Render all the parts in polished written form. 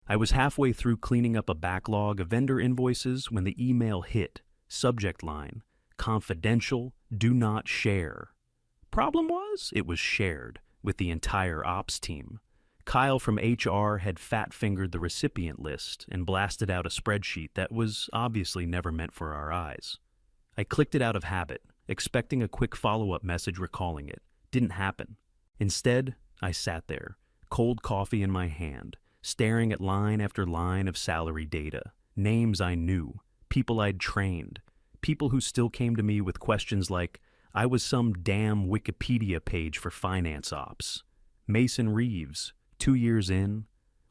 I was halfway through cleaning up a backlog of vendor invoices when the email hit. Subject line, confidential, do not share. Problem was, it was shared with the entire ops team. Kyle from HR had fat-fingered the recipient list and blasted out a spreadsheet that was obviously never meant for our eyes. I clicked it out of habit, expecting a quick follow-up message recalling it. Didn't happen. Instead, I sat there, cold coffee in my hand, staring at line after line of salary data, names I knew, people I'd trained, people who still came to me with questions like, I was some damn Wikipedia page for finance ops. Mason Reeves, 2 years in,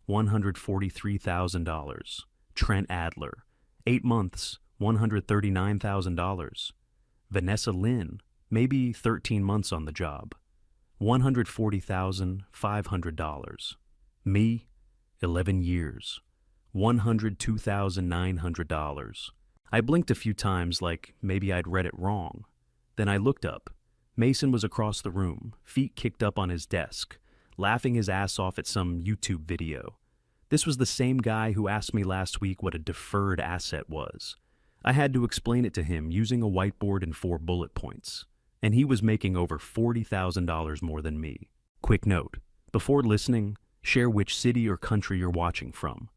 $143,000. Trent Adler, 8 months, $139,000. Vanessa Lynn, maybe 13 months on the job, $140,500. Me, 11 years, $102,900. I blinked a few times like maybe I'd read it wrong. Then I looked up. Mason was across the room, feet kicked up on his desk, laughing his ass off at some YouTube video. This was the same guy who asked me last week what a deferred asset was. I had to explain it to him using a whiteboard and 4 bullet points. And he was making over $40,000 more than me. Quick note, before listening, share which city or country you're watching from.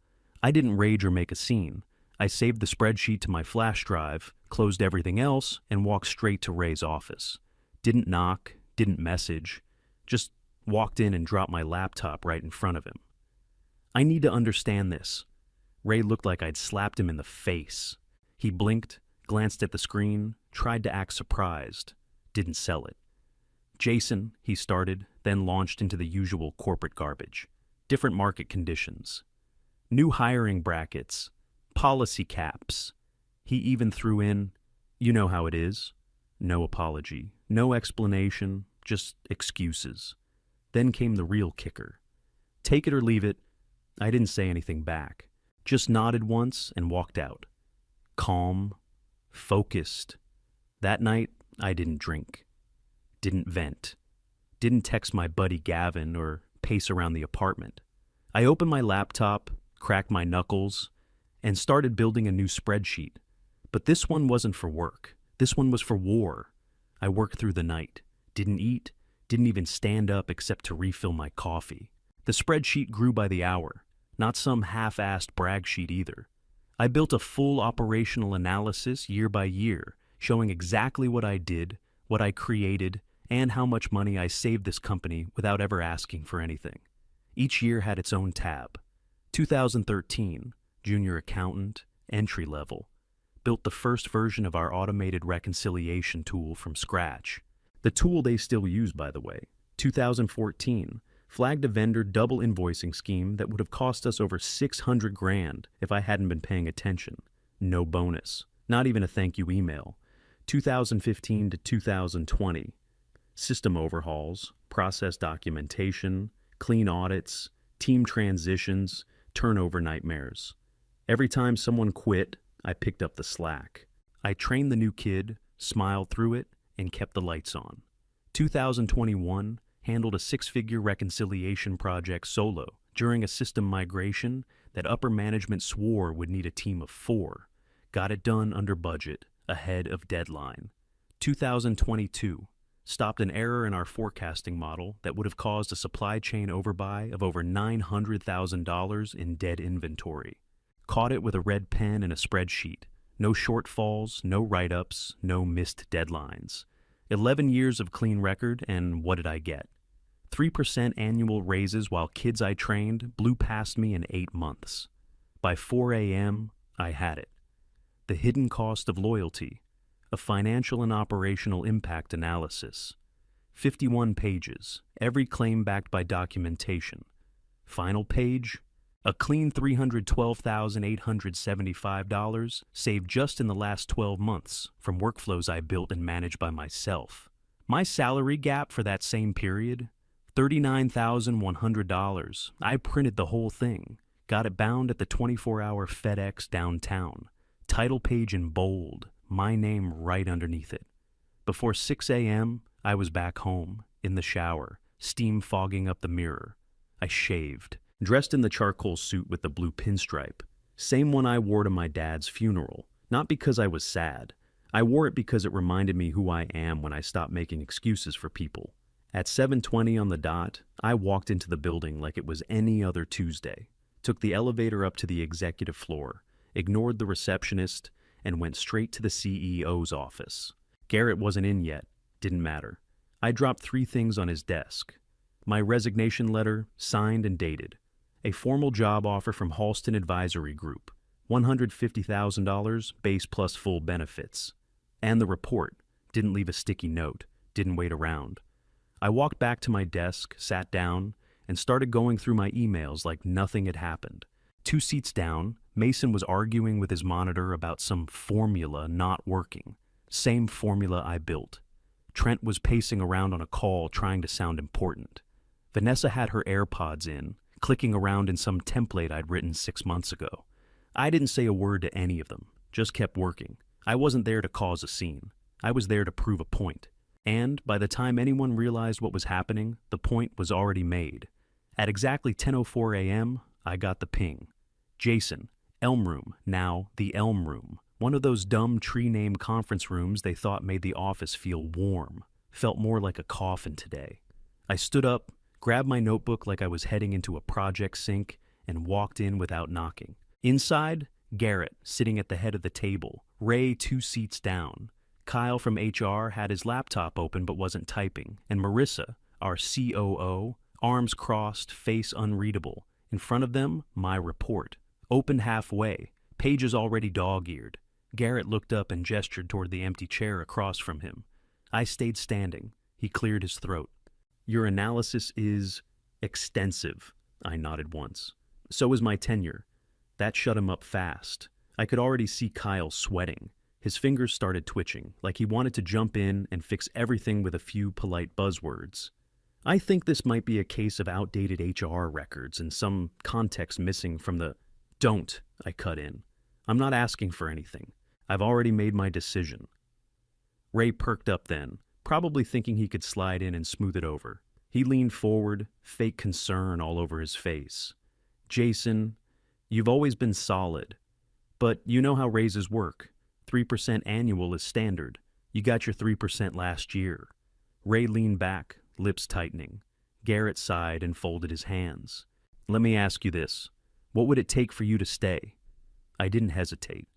I didn't rage or make a scene. I saved the spreadsheet to my flash drive, closed everything else, and walked straight to Ray's office. Didn't knock, didn't message, just walked in and dropped my laptop right in front of him. I need to understand this. Ray looked like I'd slapped him in the face. He blinked, glanced at the screen, tried to act surprised. Didn't sell it. Jason, he started, then launched into the usual corporate garbage. Different market conditions. New hiring brackets. Policy caps. He even threw in, you know how it is. No apology, no explanation, just excuses. Then came the real kicker. Take it or leave it, I didn't say anything back. Just nodded once and walked out. Calm, focused. That night, I didn't drink. Didn't vent. Didn't text my buddy Gavin or pace around the apartment. I opened my laptop, cracked my knuckles, and started building a new spreadsheet. But this one wasn't for work. This one was for war. I worked through the night. Didn't eat. Didn't even stand up except to refill my coffee. The spreadsheet grew by the hour. Not some half-assed brag sheet either. I built a full operational analysis year by year, showing exactly what I did, what I created, and how much money I saved this company without ever asking for anything. Each year had its own tab. 2013, junior accountant, entry level. Built the first version of our automated reconciliation tool from scratch. The tool they still use, by the way. 2014, flagged a vendor double invoicing scheme that would have cost us over $600,000 if I hadn't been paying attention. No bonus. Not even a thank you email. 2015 to 2020. System overhauls, process documentation, clean audits, team transitions, turnover nightmares. Every time someone quit, I picked up the slack. I trained the new kid, smiled through it, and kept the lights on. 2021, handled a 6-figure reconciliation project solo during a system migration that upper management swore would need a team of 4. Got it done under budget, ahead of deadline. 2022, stopped an error in our forecasting model that would have caused a supply chain overbuy of over $900,000 in dead inventory. Caught it with a red pen and a spreadsheet. No shortfalls, no write-ups, no missed deadlines. 11 years of clean record, and what did I get? 3% annual raises while kids I trained blew past me in 8 months. By 4 a.m., I had it. The hidden cost of loyalty, a financial and operational impact analysis. 51 pages, every claim backed by documentation. Final page, a clean $312,875 saved just in the last 12 months from workflows I built and managed by myself. My salary gap for that same period, $39,100. I printed the whole thing, got it bound at the 24-hour FedEx downtown. Title page in bold, my name right underneath it. Before 6 a.m., I was back home, in the shower, steam fogging up the mirror. I shaved, dressed in the charcoal suit with the blue pinstripe, same one I wore to my dad's funeral, not because I was sad. I wore it because it reminded me who I am when I stopped making excuses for people. At 7:20 on the dot, I walked into the building like it was any other Tuesday, took the elevator up to the executive floor, ignored the receptionist, and went straight to the CEO's office. Garrett wasn't in yet. Didn't matter. I dropped 3 things on his desk. My resignation letter, signed and dated. A formal job offer from Halston Advisory Group. $150,000, base plus full benefits. And the report. Didn't leave a sticky note. Didn't wait around. I walked back to my desk, sat down, and started going through my emails like nothing had happened. 2 seats down, Mason was arguing with his monitor about some formula not working. Same formula I built. Trent was pacing around on a call trying to sound important. Vanessa had her AirPods in, clicking around in some template I'd written 6 months ago. I didn't say a word to any of them, just kept working. I wasn't there to cause a scene. I was there to prove a point. And by the time anyone realized what was happening, the point was already made. At exactly 10:04 a.m., I got the ping. Jason, Elm Room, now the Elm Room. One of those dumb tree-name conference rooms they thought made the office feel warm. Felt more like a coffin today. I stood up, grabbed my notebook like I was heading into a project sync, and walked in without knocking. Inside, Garrett, sitting at the head of the table. Ray 2 seats down. Kyle from HR had his laptop open but wasn't typing. And Marissa, our COO, arms crossed, face unreadable. In front of them, my report. Opened halfway, pages already dog-eared. Garrett looked up and gestured toward the empty chair across from him. I stayed standing. He cleared his throat. Your analysis is extensive, I nodded once. So is my tenure. That shut him up fast. I could already see Kyle sweating. His fingers started twitching, like he wanted to jump in and fix everything with a few polite buzzwords. I think this might be a case of outdated HR records and some context missing from the... Don't, I cut in. I'm not asking for anything. I've already made my decision. Ray perked up then, probably thinking he could slide in and smooth it over. He leaned forward, fake concern all over his face. Jason, you've always been solid. But you know how raises work. 3% annual is standard. You got your 3% last year. Ray leaned back, lips tightening. Garrett sighed and folded his hands. Let me ask you this. What would it take for you to stay? I didn't hesitate.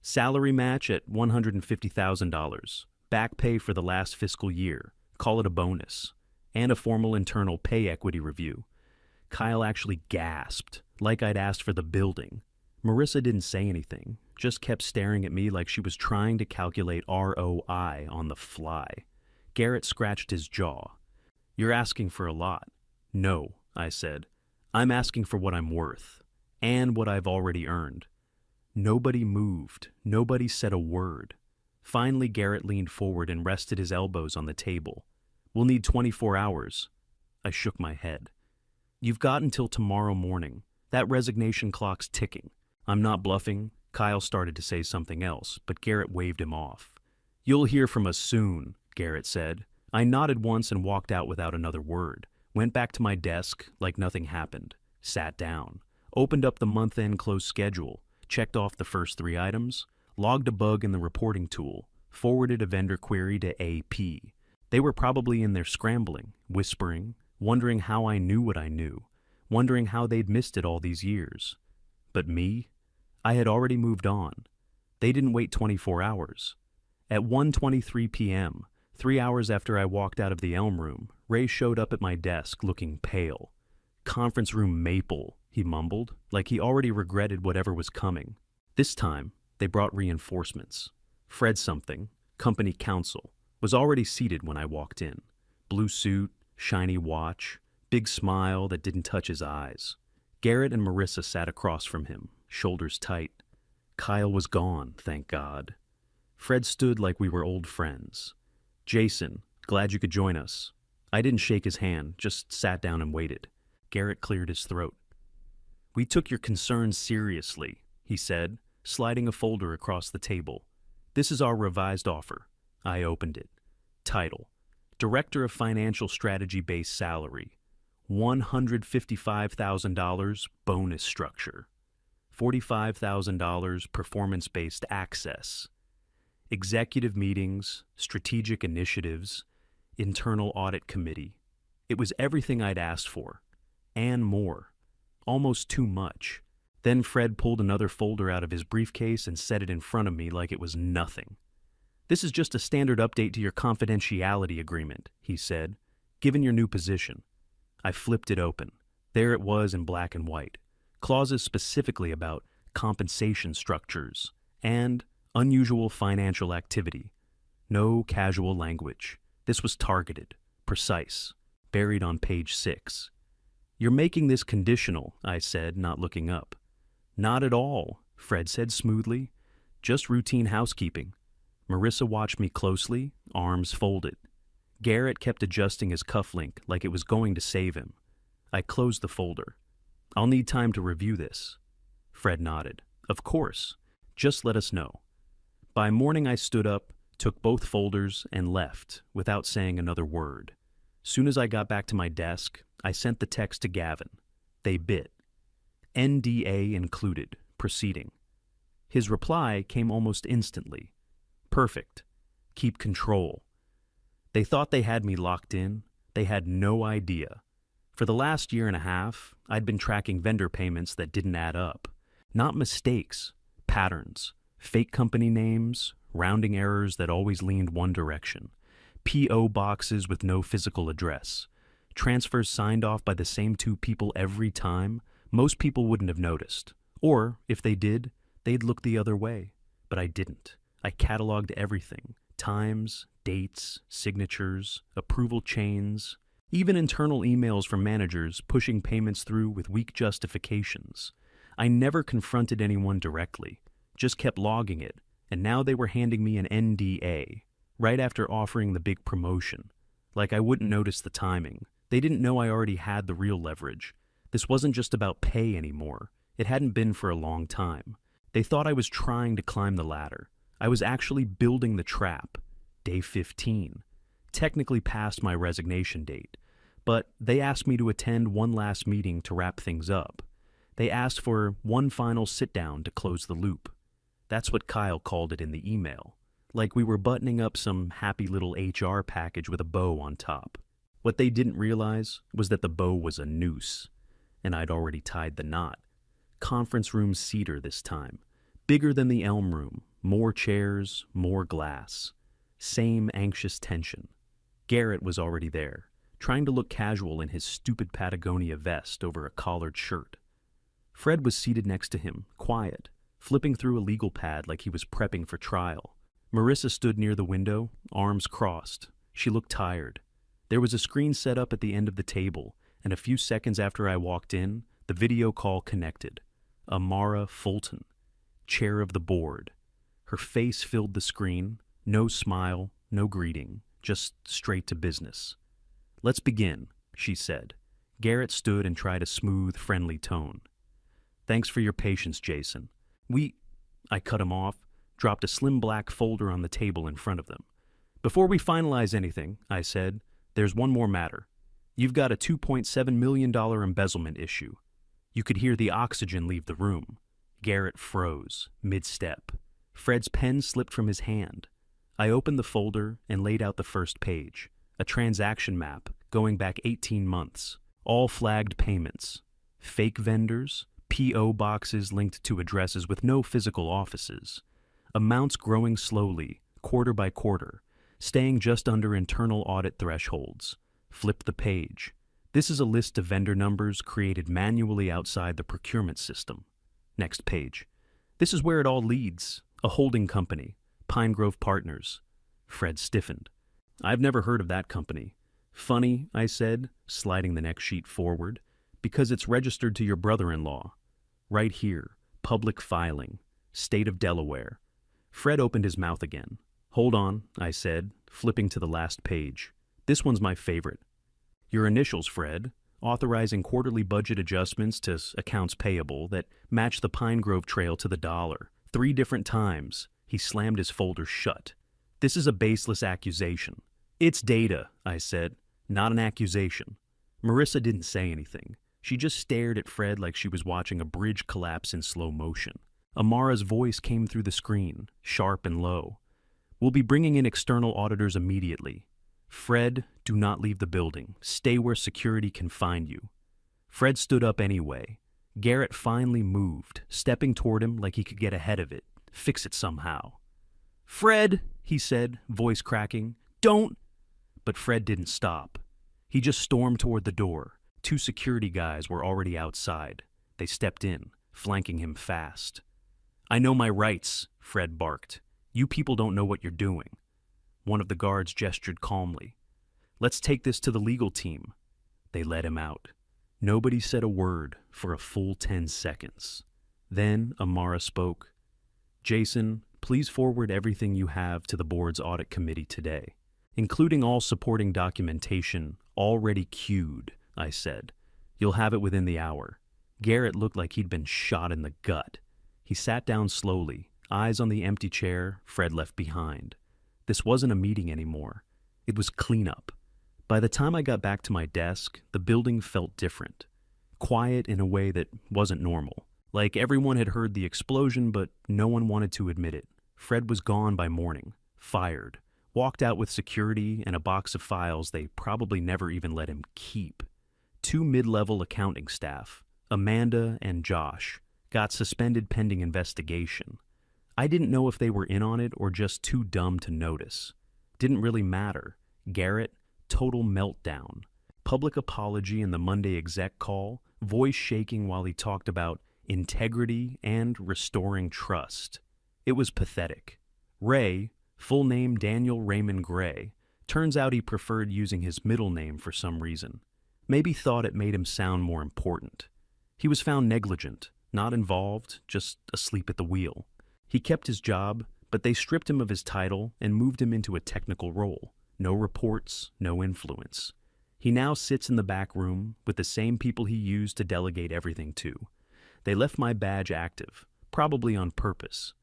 Salary match at $150,000. Back pay for the last fiscal year. Call it a bonus. And a formal internal pay equity review. Kyle actually gasped, like I'd asked for the building. Marissa didn't say anything, just kept staring at me like she was trying to calculate ROI on the fly. Garrett scratched his jaw. You're asking for a lot. No, I said. I'm asking for what I'm worth, and what I've already earned. Nobody moved. Nobody said a word. Finally, Garrett leaned forward and rested his elbows on the table. We'll need 24 hours. I shook my head. You've got until tomorrow morning. That resignation clock's ticking. I'm not bluffing. Kyle started to say something else, but Garrett waved him off. You'll hear from us soon, Garrett said. I nodded once and walked out without another word. Went back to my desk like nothing happened. Sat down. Opened up the month-end close schedule. Checked off the first 3 items. Logged a bug in the reporting tool. Forwarded a vendor query to AP. They were probably in there scrambling, whispering, wondering how I knew what I knew. Wondering how they'd missed it all these years. But me? I had already moved on. They didn't wait 24 hours. At 1:23 p.m., 3 hours after I walked out of the Elm Room, Ray showed up at my desk looking pale. Conference room maple, he mumbled, like he already regretted whatever was coming. This time, they brought reinforcements. Fred something, company counsel, was already seated when I walked in. Blue suit, shiny watch, big smile that didn't touch his eyes. Garrett and Marissa sat across from him, shoulders tight. Kyle was gone, thank God. Fred stood like we were old friends. Jason, glad you could join us. I didn't shake his hand, just sat down and waited. Garrett cleared his throat. We took your concerns seriously, he said, sliding a folder across the table. This is our revised offer. I opened it. Title: Director of Financial Strategy Base Salary. $155,000 bonus structure, $45,000 performance-based access, executive meetings, strategic initiatives, internal audit committee. It was everything I'd asked for, and more. Almost too much. Then Fred pulled another folder out of his briefcase and set it in front of me like it was nothing. "This is just a standard update to your confidentiality agreement," he said, "given your new position." I flipped it open. There it was in black and white. Clauses specifically about compensation structures and unusual financial activity. No casual language. This was targeted, precise, buried on page 6. "You're making this conditional," I said, not looking up. "Not at all," Fred said smoothly. "Just routine housekeeping." Marissa watched me closely, arms folded. Garrett kept adjusting his cufflink like it was going to save him. I closed the folder. "I'll need time to review this." Fred nodded. "Of course. Just let us know." By morning I stood up, took both folders, and left without saying another word. Soon as I got back to my desk, I sent the text to Gavin. They bit. NDA included, proceeding. His reply came almost instantly. "Perfect. Keep control." They thought they had me locked in. They had no idea. For the last year and a half, I'd been tracking vendor payments that didn't add up. Not mistakes, patterns, fake company names, rounding errors that always leaned one direction, PO boxes with no physical address, transfers signed off by the same two people every time. Most people wouldn't have noticed. Or, if they did, they'd look the other way. But I didn't. I cataloged everything. Times, dates, signatures, approval chains, even internal emails from managers pushing payments through with weak justifications. I never confronted anyone directly, just kept logging it, and now they were handing me an NDA, right after offering the big promotion. Like I wouldn't notice the timing. They didn't know I already had the real leverage. This wasn't just about pay anymore. It hadn't been for a long time. They thought I was trying to climb the ladder. I was actually building the trap. Day 15. Technically past my resignation date. But they asked me to attend one last meeting to wrap things up. They asked for one final sit-down to close the loop. That's what Kyle called it in the email. Like we were buttoning up some happy little HR package with a bow on top. What they didn't realize was that the bow was a noose. And I'd already tied the knot. Conference room cedar this time. Bigger than the Elm Room. More chairs, more glass. Same anxious tension. Garrett was already there, trying to look casual in his stupid Patagonia vest over a collared shirt. Fred was seated next to him, quiet, flipping through a legal pad like he was prepping for trial. Marissa stood near the window, arms crossed. She looked tired. There was a screen set up at the end of the table, and a few seconds after I walked in, the video call connected. Amara Fulton, chair of the board. Her face filled the screen, no smile, no greeting, just straight to business. "Let's begin," she said. Garrett stood and tried a smooth, friendly tone. "Thanks for your patience, Jason. I cut him off, dropped a slim black folder on the table in front of them. "Before we finalize anything," I said, "there's one more matter. You've got a $2.7 million embezzlement issue." You could hear the oxygen leave the room. Garrett froze, mid-step. Fred's pen slipped from his hand. I opened the folder and laid out the first page, a transaction map going back 18 months, all flagged payments, fake vendors, P.O. boxes linked to addresses with no physical offices, amounts growing slowly, quarter by quarter, staying just under internal audit thresholds. Flip the page. This is a list of vendor numbers created manually outside the procurement system. Next page. This is where it all leads. A holding company, Pine Grove Partners. Fred stiffened. "I've never heard of that company." "Funny," I said, sliding the next sheet forward, "because it's registered to your brother-in-law. Right here, public filing, state of Delaware." Fred opened his mouth again. "Hold on," I said, flipping to the last page. "This one's my favorite. Your initials, Fred, authorizing quarterly budget adjustments to accounts payable that match the Pine Grove Trail to the dollar. 3 different times." He slammed his folder shut. "This is a baseless accusation." "It's data," I said, "not an accusation." Marissa didn't say anything. She just stared at Fred like she was watching a bridge collapse in slow motion. Amara's voice came through the screen, sharp and low. "We'll be bringing in external auditors immediately. Fred, do not leave the building. Stay where security can find you." Fred stood up anyway. Garrett finally moved, stepping toward him like he could get ahead of it, fix it somehow. "Fred," he said, voice cracking, "don't—" But Fred didn't stop. He just stormed toward the door. 2 security guys were already outside. They stepped in, flanking him fast. "I know my rights," Fred barked. "You people don't know what you're doing." One of the guards gestured calmly. "Let's take this to the legal team." They let him out. Nobody said a word for a full 10 seconds. Then Amara spoke. "Jason, please forward everything you have to the board's audit committee today, including all supporting documentation already queued," I said. "You'll have it within the hour." Garrett looked like he'd been shot in the gut. He sat down slowly, eyes on the empty chair Fred left behind. This wasn't a meeting anymore. It was cleanup. By the time I got back to my desk, the building felt different. Quiet in a way that wasn't normal. Like everyone had heard the explosion, but no one wanted to admit it. Fred was gone by morning, fired, walked out with security and a box of files they probably never even let him keep. 2 mid-level accounting staff, Amanda and Josh, got suspended pending investigation. I didn't know if they were in on it or just too dumb to notice. Didn't really matter. Garrett, total meltdown. Public apology in the Monday exec call, voice shaking while he talked about integrity and restoring trust. It was pathetic. Ray, full name Daniel Raymond Gray, turns out he preferred using his middle name for some reason. Maybe thought it made him sound more important. He was found negligent, not involved, just asleep at the wheel. He kept his job, but they stripped him of his title and moved him into a technical role. No reports, no influence. He now sits in the back room with the same people he used to delegate everything to. They left my badge active, probably on purpose,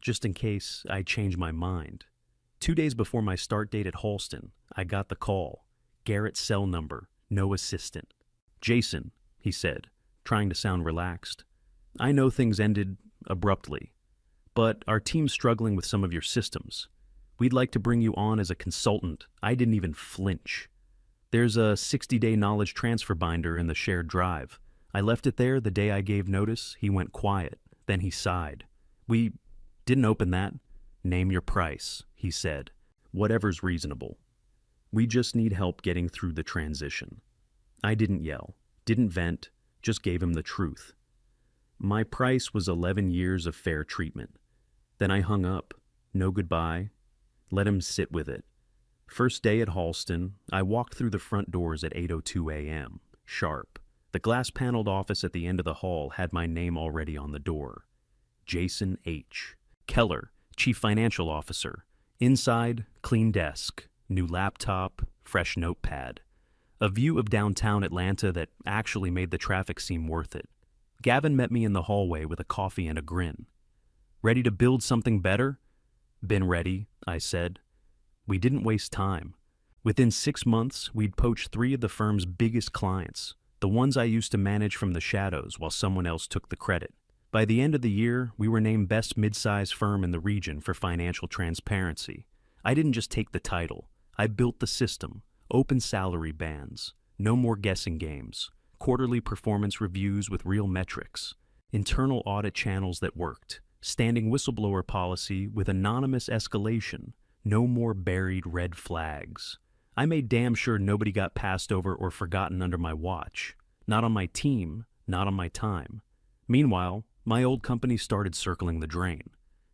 just in case I change my mind. 2 days before my start date at Halston, I got the call. Garrett's cell number, no assistant. "Jason," he said, trying to sound relaxed. "I know things ended abruptly, but our team's struggling with some of your systems. We'd like to bring you on as a consultant." I didn't even flinch. "There's a 60-day knowledge transfer binder in the shared drive. I left it there the day I gave notice." He went quiet. Then he sighed. "We didn't open that." "Name your price," he said. "Whatever's reasonable. We just need help getting through the transition." I didn't yell, didn't vent, just gave him the truth. My price was 11 years of fair treatment. Then I hung up. No goodbye. Let him sit with it. First day at Halston, I walked through the front doors at 8:02 a.m., sharp. The glass-paneled office at the end of the hall had my name already on the door. Jason H. Keller, Chief Financial Officer. Inside, clean desk, new laptop, fresh notepad. A view of downtown Atlanta that actually made the traffic seem worth it. Gavin met me in the hallway with a coffee and a grin. "Ready to build something better?" "Been ready," I said. We didn't waste time. Within 6 months, we'd poached 3 of the firm's biggest clients, the ones I used to manage from the shadows while someone else took the credit. By the end of the year, we were named best mid-size firm in the region for financial transparency. I didn't just take the title. I built the system, open salary bands, no more guessing games, quarterly performance reviews with real metrics, internal audit channels that worked, standing whistleblower policy with anonymous escalation, no more buried red flags. I made damn sure nobody got passed over or forgotten under my watch. Not on my team, not on my time. Meanwhile, my old company started circling the drain.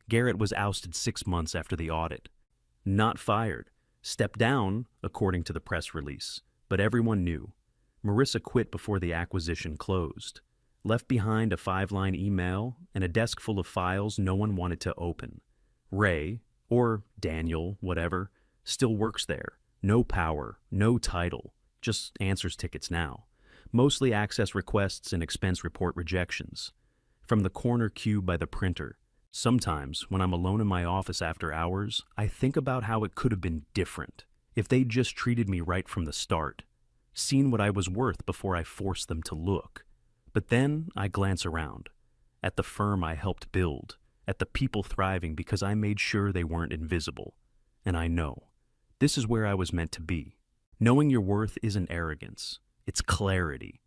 Garrett was ousted 6 months after the audit. Not fired. Stepped down, according to the press release, but everyone knew. Marissa quit before the acquisition closed. Left behind a 5-line email and a desk full of files no one wanted to open. Ray, or Daniel, whatever, still works there. No power, no title, just answers tickets now. Mostly access requests and expense report rejections. From the corner cube by the printer. Sometimes, when I'm alone in my office after hours, I think about how it could have been different if they'd just treated me right from the start. seen what I was worth before I forced them to look. But then I glance around, at the firm I helped build, at the people thriving because I made sure they weren't invisible. And I know, this is where I was meant to be. Knowing your worth isn't arrogance, it's clarity.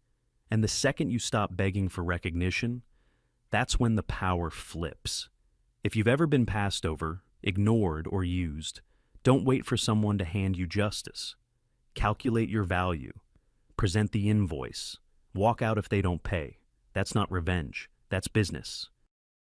And the second you stop begging for recognition, that's when the power flips. If you've ever been passed over, ignored, or used, don't wait for someone to hand you justice. Calculate your value. Present the invoice. Walk out if they don't pay. That's not revenge. That's business.